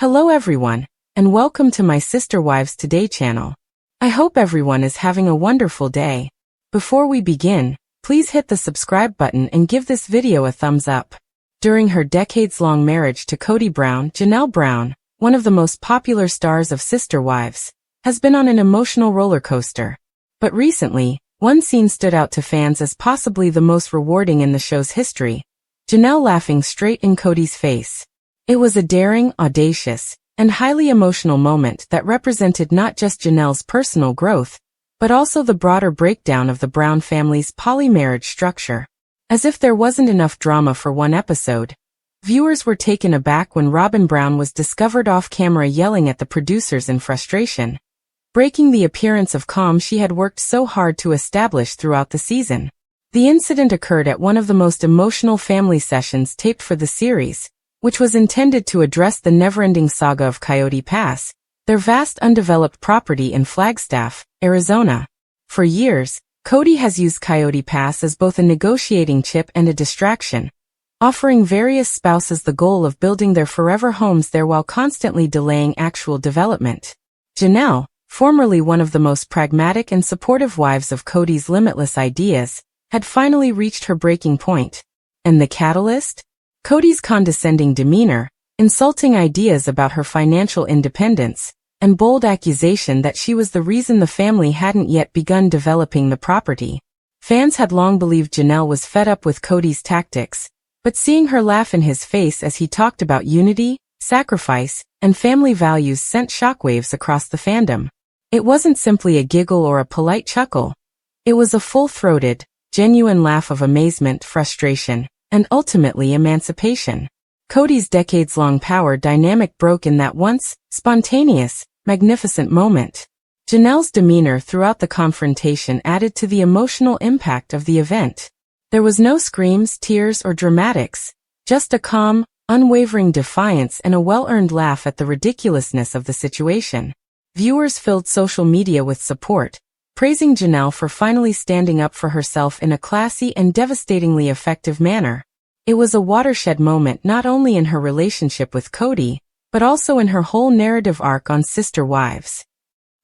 Hello everyone, and welcome to my Sister Wives Today channel. I hope everyone is having a wonderful day. Before we begin, please hit the subscribe button and give this video a thumbs up. During her decades-long marriage to Kody Brown, Janelle Brown, one of the most popular stars of Sister Wives, has been on an emotional roller coaster. But recently, one scene stood out to fans as possibly the most rewarding in the show's history. Janelle laughing straight in Kody's face. It was a daring, audacious, and highly emotional moment that represented not just Janelle's personal growth, but also the broader breakdown of the Brown family's polymarriage structure. As if there wasn't enough drama for one episode, viewers were taken aback when Robyn Brown was discovered off-camera yelling at the producers in frustration, breaking the appearance of calm she had worked so hard to establish throughout the season. The incident occurred at one of the most emotional family sessions taped for the series, which was intended to address the never-ending saga of Kody Pass, their vast undeveloped property in Flagstaff, Arizona. For years, Kody has used Kody Pass as both a negotiating chip and a distraction, offering various spouses the goal of building their forever homes there while constantly delaying actual development. Janelle, formerly one of the most pragmatic and supportive wives of Kody's limitless ideas, had finally reached her breaking point. And the catalyst? Kody's condescending demeanor, insulting ideas about her financial independence, and bold accusation that she was the reason the family hadn't yet begun developing the property. Fans had long believed Janelle was fed up with Kody's tactics, but seeing her laugh in his face as he talked about unity, sacrifice, and family values sent shockwaves across the fandom. It wasn't simply a giggle or a polite chuckle. It was a full-throated, genuine laugh of amazement, frustration, and ultimately emancipation. Kody's decades-long power dynamic broke in that once spontaneous, magnificent moment. Janelle's demeanor throughout the confrontation added to the emotional impact of the event. There was no screams, tears, or dramatics, just a calm, unwavering defiance and a well-earned laugh at the ridiculousness of the situation. Viewers filled social media with support, praising Janelle for finally standing up for herself in a classy and devastatingly effective manner. It was a watershed moment not only in her relationship with Kody, but also in her whole narrative arc on Sister Wives.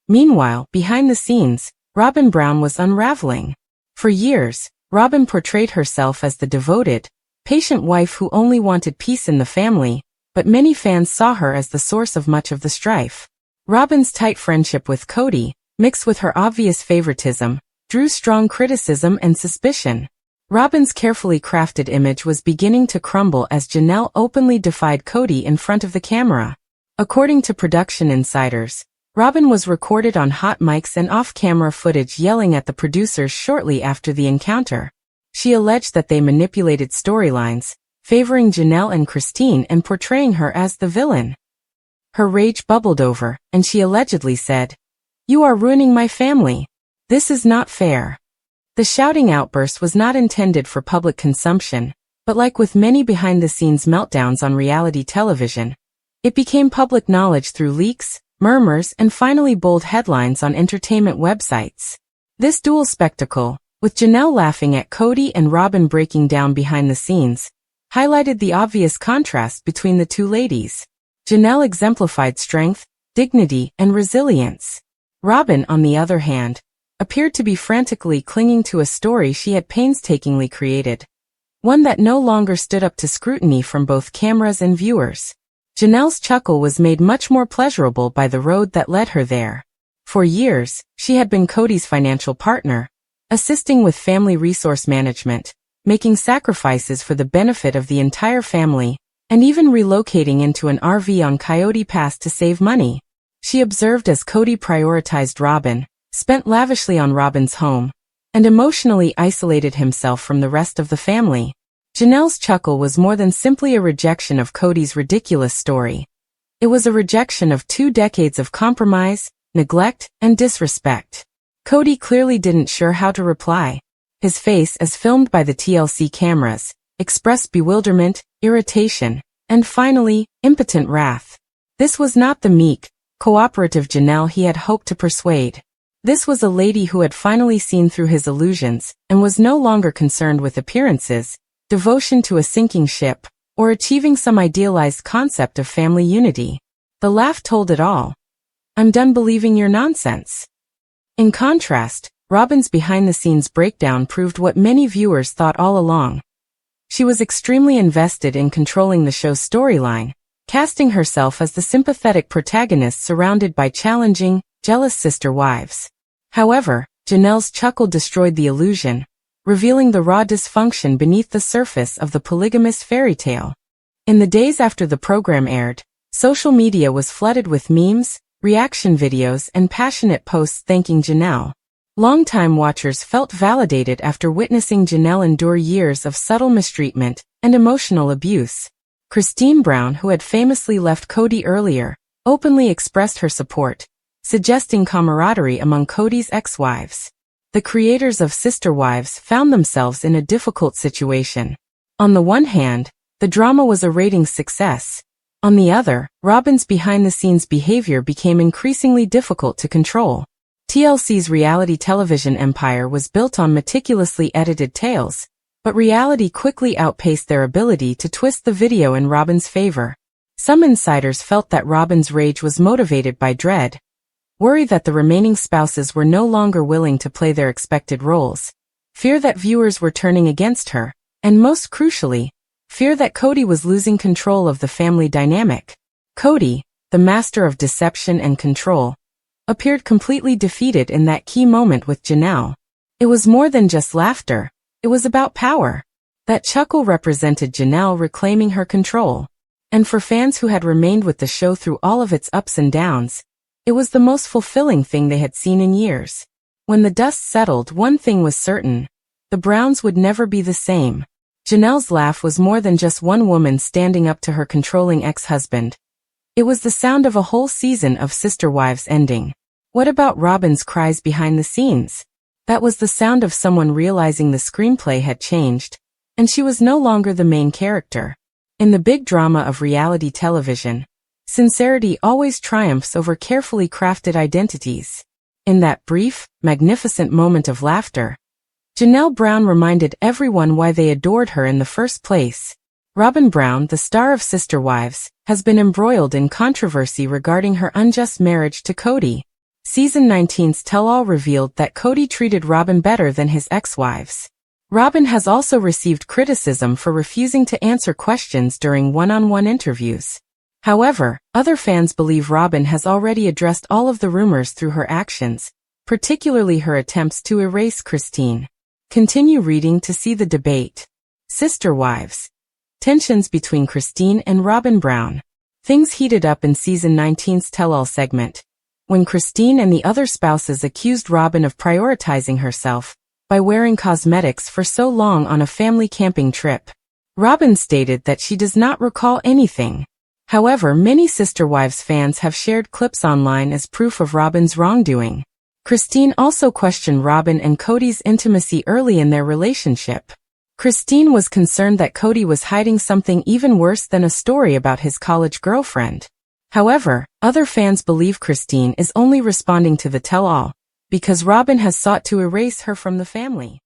Meanwhile, behind the scenes, Robyn Brown was unraveling. For years, Robyn portrayed herself as the devoted, patient wife who only wanted peace in the family, but many fans saw her as the source of much of the strife. Robyn's tight friendship with Kody, mixed with her obvious favoritism, drew strong criticism and suspicion. Robyn's carefully crafted image was beginning to crumble as Janelle openly defied Kody in front of the camera. According to production insiders, Robyn was recorded on hot mics and off-camera footage yelling at the producers shortly after the encounter. She alleged that they manipulated storylines, favoring Janelle and Christine and portraying her as the villain. Her rage bubbled over, and she allegedly said, "You are ruining my family. This is not fair." The shouting outburst was not intended for public consumption, but like with many behind-the-scenes meltdowns on reality television, it became public knowledge through leaks, murmurs, and finally bold headlines on entertainment websites. This dual spectacle, with Janelle laughing at Kody and Robyn breaking down behind the scenes, highlighted the obvious contrast between the two ladies. Janelle exemplified strength, dignity, and resilience. Robyn, on the other hand, appeared to be frantically clinging to a story she had painstakingly created, one that no longer stood up to scrutiny from both cameras and viewers. Janelle's chuckle was made much more pleasurable by the road that led her there. For years, she had been Kody's financial partner, assisting with family resource management, making sacrifices for the benefit of the entire family, and even relocating into an RV on Kody Pass to save money. She observed as Kody prioritized Robyn, spent lavishly on Robyn's home, and emotionally isolated himself from the rest of the family. Janelle's chuckle was more than simply a rejection of Kody's ridiculous story. It was a rejection of 2 decades of compromise, neglect, and disrespect. Kody clearly didn't sure how to reply. His face, as filmed by the TLC cameras, expressed bewilderment, irritation, and finally, impotent wrath. This was not the meek, cooperative Janelle he had hoped to persuade. This was a lady who had finally seen through his illusions and was no longer concerned with appearances, devotion to a sinking ship, or achieving some idealized concept of family unity. The laugh told it all. "I'm done believing your nonsense." In contrast, Robyn's behind-the-scenes breakdown proved what many viewers thought all along. She was extremely invested in controlling the show's storyline, casting herself as the sympathetic protagonist surrounded by challenging, jealous sister wives. However, Janelle's chuckle destroyed the illusion, revealing the raw dysfunction beneath the surface of the polygamous fairy tale. In the days after the program aired, social media was flooded with memes, reaction videos, and passionate posts thanking Janelle. Longtime watchers felt validated after witnessing Janelle endure years of subtle mistreatment and emotional abuse. Christine Brown, who had famously left Kody earlier, openly expressed her support, suggesting camaraderie among Kody's ex-wives. The creators of Sister Wives found themselves in a difficult situation. On the one hand, the drama was a ratings success. On the other, Robyn's behind-the-scenes behavior became increasingly difficult to control. TLC's reality television empire was built on meticulously edited tales, but reality quickly outpaced their ability to twist the video in Robyn's favor. Some insiders felt that Robyn's rage was motivated by dread, worry that the remaining spouses were no longer willing to play their expected roles, fear that viewers were turning against her, and most crucially, fear that Kody was losing control of the family dynamic. Kody, the master of deception and control, appeared completely defeated in that key moment with Janelle. It was more than just laughter, it was about power. That chuckle represented Janelle reclaiming her control. And for fans who had remained with the show through all of its ups and downs, it was the most fulfilling thing they had seen in years. When the dust settled, one thing was certain: the Browns would never be the same. Janelle's laugh was more than just one woman standing up to her controlling ex-husband. It was the sound of a whole season of Sister Wives ending. What about Robyn's cries behind the scenes? That was the sound of someone realizing the screenplay had changed, and she was no longer the main character. In the big drama of reality television, sincerity always triumphs over carefully crafted identities. In that brief, magnificent moment of laughter, Janelle Brown reminded everyone why they adored her in the first place. Robyn Brown, the star of Sister Wives, has been embroiled in controversy regarding her unjust marriage to Kody. Season 19's tell-all revealed that Kody treated Robyn better than his ex-wives. Robyn has also received criticism for refusing to answer questions during one-on-one interviews. However, other fans believe Robyn has already addressed all of the rumors through her actions, particularly her attempts to erase Christine. Continue reading to see the debate. Sister Wives. Tensions between Christine and Robyn Brown. Things heated up in Season 19's tell-all segment, when Christine and the other spouses accused Robyn of prioritizing herself by wearing cosmetics for so long on a family camping trip. Robyn stated that she does not recall anything. However, many Sister Wives fans have shared clips online as proof of Robyn's wrongdoing. Christine also questioned Robyn and Kody's intimacy early in their relationship. Christine was concerned that Kody was hiding something even worse than a story about his college girlfriend. However, other fans believe Christine is only responding to the tell-all because Robyn has sought to erase her from the family.